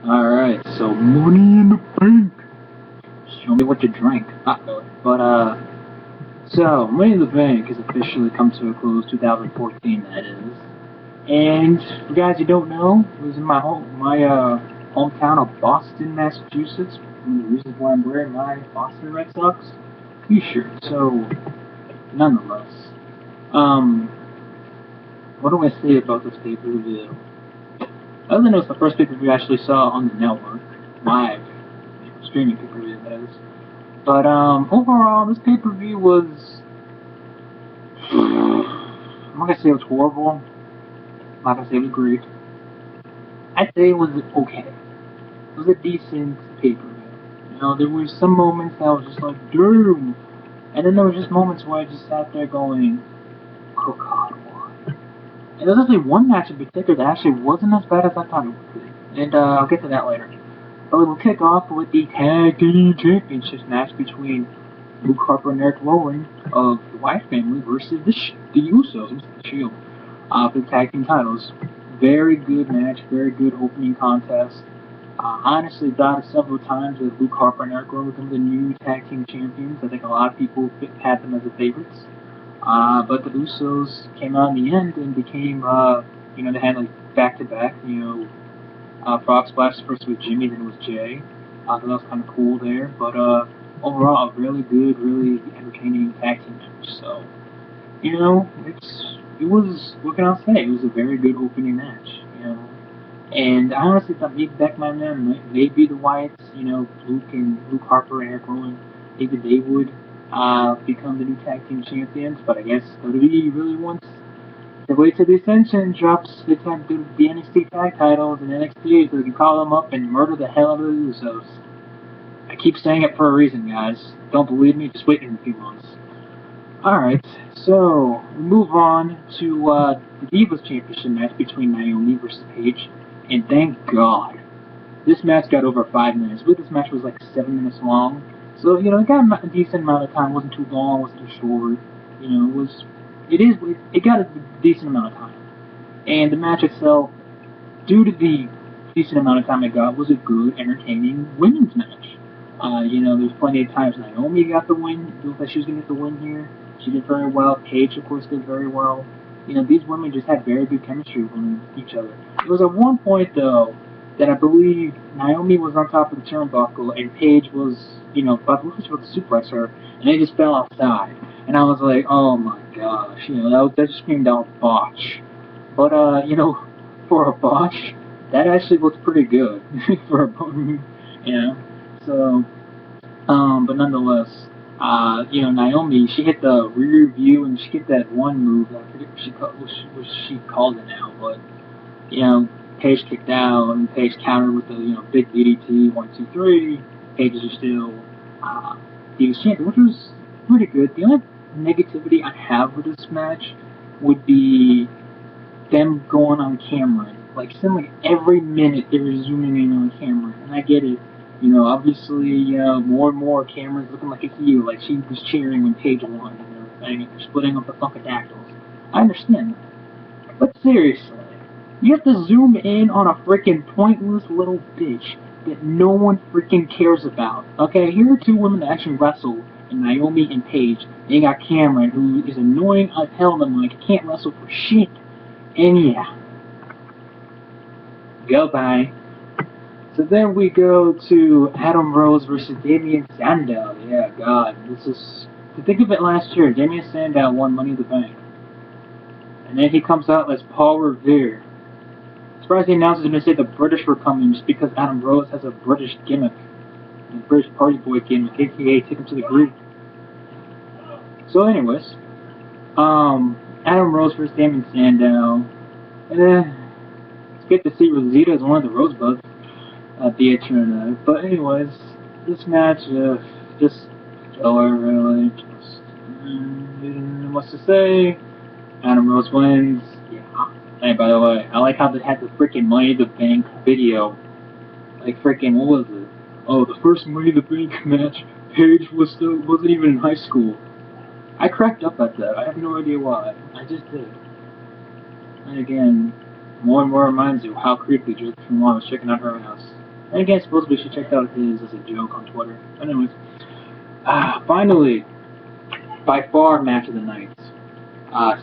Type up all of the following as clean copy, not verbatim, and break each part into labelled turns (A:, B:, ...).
A: Alright, so money in the bank. Show me what to drink. So Money in the Bank has officially come to a close, 2014 that is. And for guys who don't know, it was in my hometown of Boston, Massachusetts. One of the reasons why I'm wearing my Boston Red Sox t-shirt. So, nonetheless, um, what do I say about this pay-per-view? Other than it was the first pay-per-view I actually saw on the network, live, streaming pay-per-view that is. But overall, this pay-per-view was, I'm not gonna say it was horrible. I'm not gonna say it was great. I'd say it was okay. It was a decent pay-per-view. You know, there were some moments that I was just like, damn. And then there were just moments where I just sat there going, oh god, why? And there's actually one match in particular that actually wasn't as bad as I thought it would be. And I'll get to that later. But we'll kick off with the Tag Team Championships match between Luke Harper and Eric Rowan of the Wyatt family versus the Usos, the Shield, for the tag team titles. Very good match, very good opening contest. Honestly, thought several times that Luke Harper and Eric Rowan become the new tag team champions. I think a lot of people had them as the favorites. But the Usos came out in the end and became, they had like back-to-back, Frog Splash first with Jimmy, then it was Jay. So that was kind of cool there. But overall, a really good, really entertaining tag team match. So, what can I say? It was a very good opening match. And I honestly thought maybe back my man, maybe the Wyatts, Luke Harper and Eric Rowan, maybe they would become the new tag team champions. But I guess WWE really wants to wait till the Ascension drops the NXT tag titles and NXT so they can call them up and murder the hell out of the Usos. I keep saying it for a reason, guys. Don't believe me? Just wait in a few months. Alright, so we move on to the Divas Championship match between Naomi versus Paige. And thank God, this match got over 5 minutes. But this match was like 7 minutes long. So, it got a decent amount of time. It wasn't too long, wasn't too short. It got a decent amount of time. And the match itself, due to the decent amount of time it got, was a good, entertaining women's match. There's plenty of times Naomi got the win, looked like she was going to get the win here. She did very well. Paige, of course, did very well. These women just had very good chemistry with each other. There was at one point, though, that I believe Naomi was on top of the turnbuckle and Paige was, about to suplex her, and they just fell outside. And I was like, oh my gosh, that just screamed out botch. But, for a botch, that actually looks pretty good for a, so, but nonetheless, Naomi, she hit the rear view and she hit that one move. I forget what she called it now, but Paige kicked out and Paige countered with the big DDT 1, 2, 3. Paige is still Divas champion, which was pretty good. The only negativity I have with this match would be them going on camera. Like, it seemed like every minute they were zooming in on camera, and I get it. Obviously, more and more cameras looking like a heel, like she was cheering when Paige won, and they're splitting up the Funkadactyls. I understand that. But seriously, you have to zoom in on a freaking pointless little bitch that no one freaking cares about. Okay, here are two women that actually wrestle, and Naomi and Paige. They got Cameron, who is annoying as hell, and like, can't wrestle for shit. And yeah. Goodbye. So then we go to Adam Rose versus Damian Sandow. Yeah, God, to think of it last year, Damian Sandow won Money in the Bank. And then he comes out as Paul Revere. Surprised the announcers didn't say the British were coming just because Adam Rose has a British gimmick. A British party boy gimmick, aka take him to the group. So anyways, Adam Rose versus Damian Sandow. It's good to see Rosita as one of the Rosebuds. The internet. But anyways, this match, just filler, really. Just, what's to say? Adam Rose wins. Yeah. Hey, by the way, I like how they had the freaking Money in the Bank video. Like freaking, what was it? Oh, the first Money in the Bank match. Paige wasn't even in high school. I cracked up at that. I have no idea why. I just did. And again, more and more reminds you how creepy just from when I was checking out her house. And again, supposedly she checked out his as a joke on Twitter. Anyways, finally, by far, match of the night.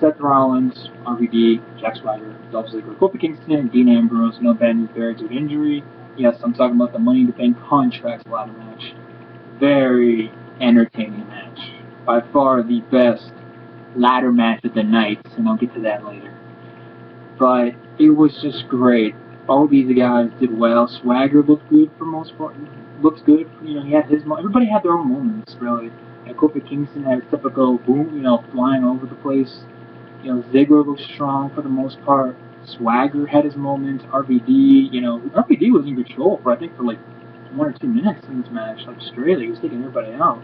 A: Seth Rollins, RVD, Jack Swagger, Dolph Ziggler, Kofi Kingston, Dean Ambrose, no bad news there due to injury. Yes, I'm talking about the Money in the Bank contract ladder match. Very entertaining match. By far the best ladder match of the night, and I'll get to that later. But it was just great. All these guys did well. Swagger looked good for most part. Looks good. He had his. Everybody had their own moments, really. Kofi Kingston had his typical boom, flying over the place. Ziggler looked strong for the most part. Swagger had his moments. RVD, RVD was in control for I think for like 1 or 2 minutes in this match, like straight. He was taking everybody out.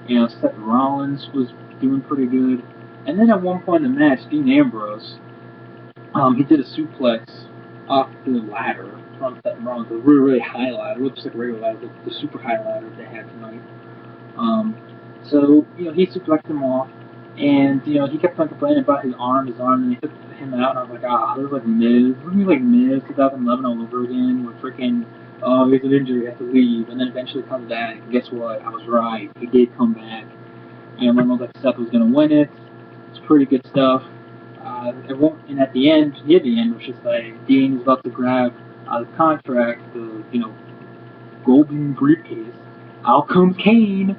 A: Seth Rollins was doing pretty good. And then at one point in the match, Dean Ambrose, he did a suplex off the ladder from Seth Rollins, a really, really high ladder. It looked just like a regular ladder, the super high ladder they had tonight. So he suplexed him off, and he kept on complaining about his arm, and he took him out, and I was like, this is like Miz. This is like Miz 2011 all over again, with freaking, here's an injury, I have to leave, and then eventually comes back, and guess what? I was right. He did come back. I know that Seth was going to win it. It's pretty good stuff. And at the end, near the end, which is like Dean is about to grab the contract, the golden briefcase. Out comes Kane,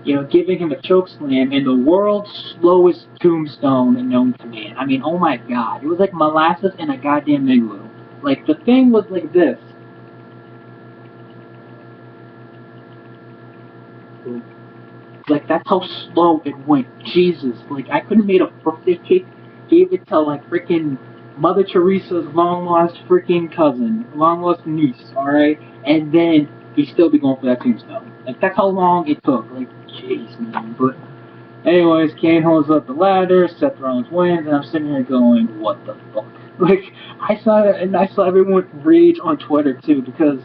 A: giving him a choke slam in the world's slowest tombstone known to man. I mean, oh my god, it was like molasses in a goddamn igloo. Like the thing was like this. Like that's how slow it went. Jesus, like I could have made a birthday cake, gave it to like freaking Mother Teresa's long lost freaking cousin, long lost niece, alright? And then he'd still be going for that tombstone. Like that's how long it took. Like, jeez, man. But anyways, Kane holds up the ladder, Seth Rollins wins, and I'm sitting here going, what the fuck? Like I saw it, and I saw everyone rage on Twitter too, because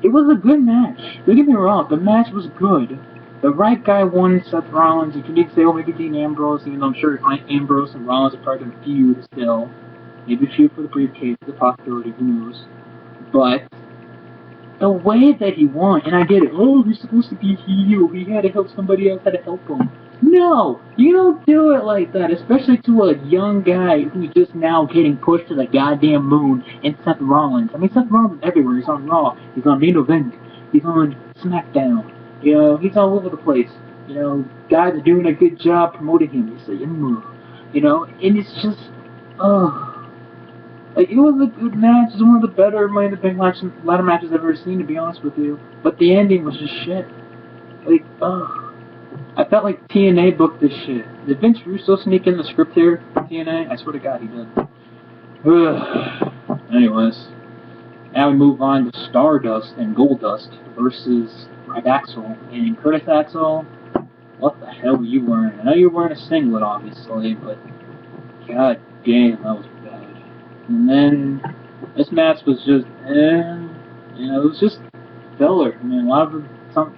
A: it was a good match. Don't get me wrong, the match was good. The right guy won, Seth Rollins. You can even say, maybe Dean Ambrose, even though I'm sure Ambrose and Rollins are probably going to feud still. Maybe feud for the briefcase, the possibility, who knows. But the way that he won, and I get it, he's supposed to be heel, he had to help somebody else, had to help him. No, you don't do it like that, especially to a young guy who's just now getting pushed to the goddamn moon in Seth Rollins. I mean, Seth Rollins is everywhere. He's on Raw, he's on Main Event, he's on SmackDown. He's all over the place. Guys are doing a good job promoting him. He's like, and it's just, like, it was a good match. It's one of the better Money in the Bank ladder matches I've ever seen, to be honest with you. But the ending was just shit. Like, I felt like TNA booked this shit. Did Vince Russo sneak in the script here for TNA? I swear to God he did. Anyways, now we move on to Stardust and Goldust versus Axel and Curtis Axel. What the hell were you wearing? I know you were wearing a singlet, obviously, but god damn, that was bad. And then this match was just, it was just filler. I mean,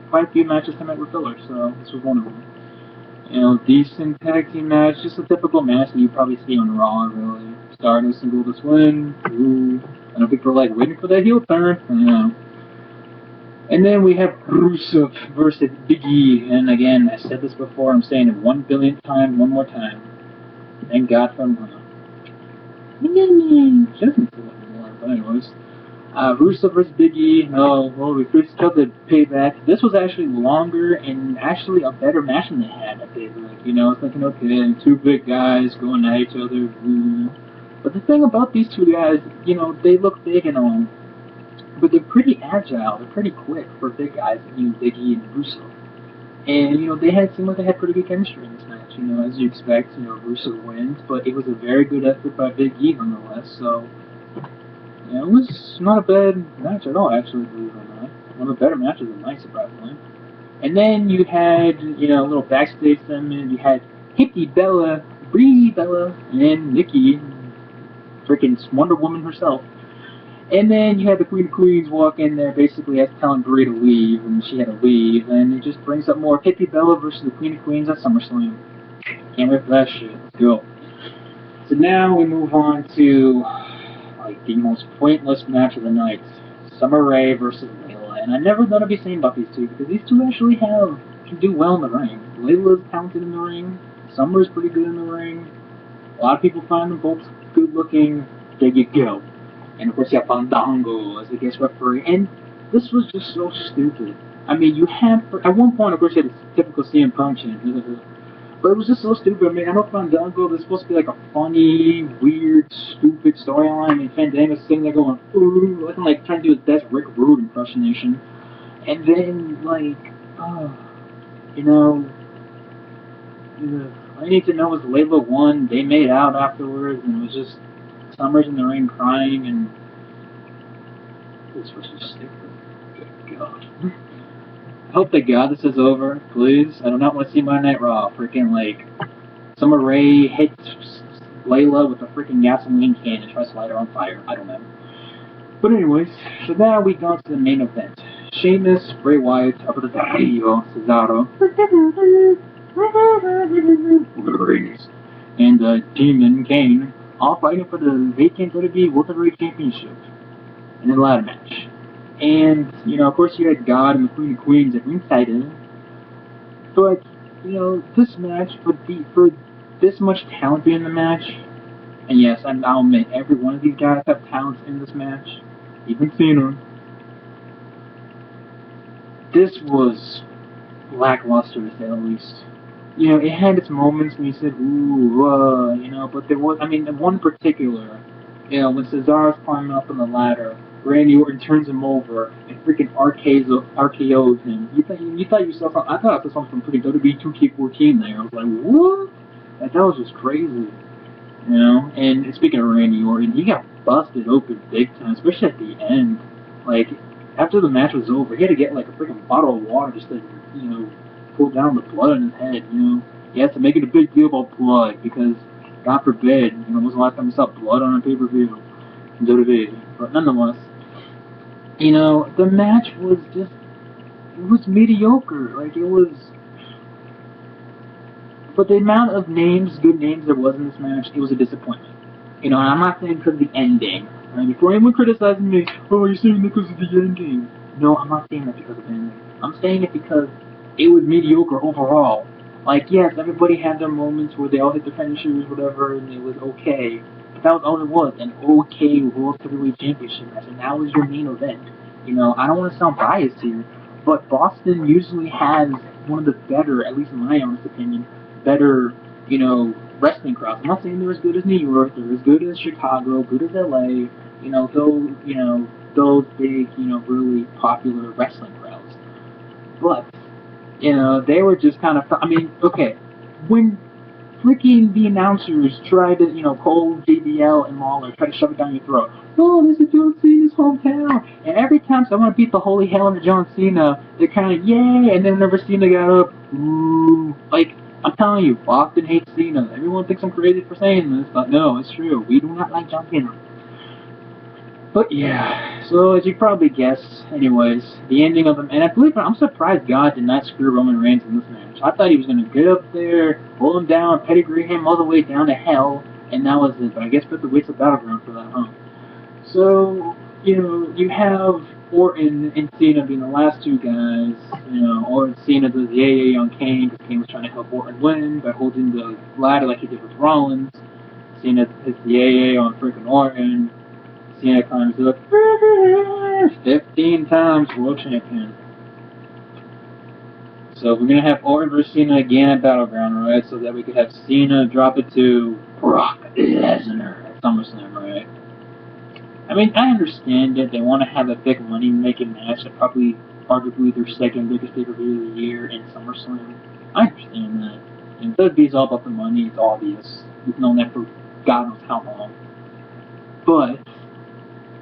A: quite a few matches tonight were filler, so this was one of them. Decent tag team match, just a typical match that you probably see on Raw, really. Stardust and Goldust win. Ooh. I know people are like waiting for that heel turn. And then we have Rusev versus Big E. And again, I said this before, I'm saying it 1 billionth time, one more time. Thank God for him. She doesn't say that anymore, but anyways. Rusev versus Big E. We first got the Payback. This was actually longer and actually a better match than they had at Payback. It's thinking, okay, two big guys going at each other. But the thing about these two guys, they look big and all. But they're pretty agile, they're pretty quick for big guys, Big E and Russo. And, seemed like they had pretty good chemistry in this match, as you expect, Russo wins, but it was a very good effort by Big E nonetheless, so, it was not a bad match at all, actually, believe it or not. One of the better matches of the night, surprisingly. And then you had, a little backstage segment, you had Hippie Bella, Brie Bella, and Nikki, freaking Wonder Woman herself. And then you had the Queen of Queens walk in there, basically as telling Brie to leave, and she had to leave, and it just brings up more Hippie Bella versus the Queen of Queens at SummerSlam. Can't wait for that shit. Let's go. So now we move on to, the most pointless match of the night. Summer Rae versus Layla, and I never thought I'd be saying about these two because these two actually can do well in the ring. Layla's talented in the ring. Summer's pretty good in the ring. A lot of people find them both good looking. There you go. And of course you have Fandango as the guest referee, and this was just so stupid. I mean, you had at one point, of course, you had this typical CM Punk chant, but it was just so stupid. I mean, I know Fandango is supposed to be like a funny, weird, stupid storyline, and Fandango's sitting there going, ooh, looking like trying to do his best Rick Rude impersonation, and then like, you know, all I need to know is Layla won. They made out afterwards, and it was just Summers in the ring crying, and this was just stupid. Good God. I hope to God this is over, please. I do not want to see Monday Night Raw. Freaking, like, Summer Rae hits Layla with a freaking gasoline can and tries to light her on fire. I don't know. But anyways, so now we go to the main event. Sheamus, Bray Wyatt, up at the Rio, Cesaro, and Demon Kane, all fighting for the vacant WWE World Heavyweight Championship in a ladder match. And, you know, of course you had God and the Queen of Queens at ringside in. But, you know, this match, for this much talent in the match, and yes, I'll admit, every one of these guys have talents in this match, even Cena. This was lackluster, to say the least. You know, it had its moments when you said, ooh, you know, but there was, I mean, one particular, you know, when Cesaro's climbing up on the ladder, Randy Orton turns him over and freaking RKO'd him. You thought you saw something, I thought I saw something from freaking WWE 2K14 there. I was like, what? That was just crazy. You know, and speaking of Randy Orton, he got busted open big time, especially at the end. Like, after the match was over, he had to get like a freaking bottle of water just to, you know, pull down the blood in his head, you know. He has to make it a big deal about blood because, God forbid, you know, when was the last time we saw blood on a pay-per-view in WWE? But nonetheless, you know, the match was just, it was mediocre. Like, it was, but the amount of names, good names there was in this match, it was a disappointment. You know, and I'm not saying because of the ending. Right? Before anyone criticizing me, oh, you're saying that because of the ending. No, I'm not saying that because of the ending. I'm saying it because it was mediocre overall. Like, yes, everybody had their moments where they all hit their finishers, whatever, and it was okay. But that was all it was, an okay World Heavyweight Championship match, and that was your main event. You know, I don't want to sound biased here, but Boston usually has one of the better, at least in my honest opinion, better, you know, wrestling crowds. I'm not saying they're as good as New York, they're as good as Chicago, good as LA, those big, you know, really popular wrestling crowds. But, you know, they were just kind of, I mean, okay, when freaking the announcers tried to, you know, Cole, JBL, and Lawler try to shove it down your throat. Oh, this is John Cena's hometown. And every time someone beat the holy hell into John Cena, they're kind of, yay, and then whenever Cena got up, ooh. Like, I'm telling you, Boston hates Cena. Everyone thinks I'm crazy for saying this, but no, it's true. We do not like John Cena. But yeah, so as you probably guessed, anyways, the ending of them, and I believe I'm surprised God did not screw Roman Reigns in this match. I thought he was going to get up there, pull him down, pedigree him all the way down to hell, and that was it. But I guess put the weights of Battleground for that, huh? So, you know, you have Orton and Cena being the last two guys. You know, Orton Cena does the AA on Kane because Kane was trying to help Orton win by holding the ladder like he did with Rollins. Cena hits the AA on freaking Orton. Cena climbs up 15 times world champion. So we're gonna have Orton versus Cena again at Battleground, right? So that we could have Cena drop it to Brock Lesnar at SummerSlam, right? I mean, I understand that they want to have a big money-making match at probably arguably their second biggest pay-per-view of the year in SummerSlam. I understand that. And WWE's all about the money, it's obvious. We've known that for God knows how long. But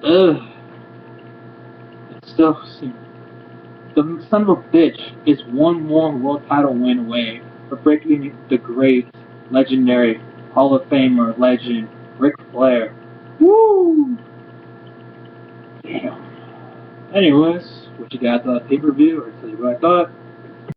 A: it's still, the son of a bitch is one more world title win away for breaking the great, legendary, Hall of Famer legend, Ric Flair. Woo! Damn. Anyways, what you got the pay-per-view? I'll tell you what I thought.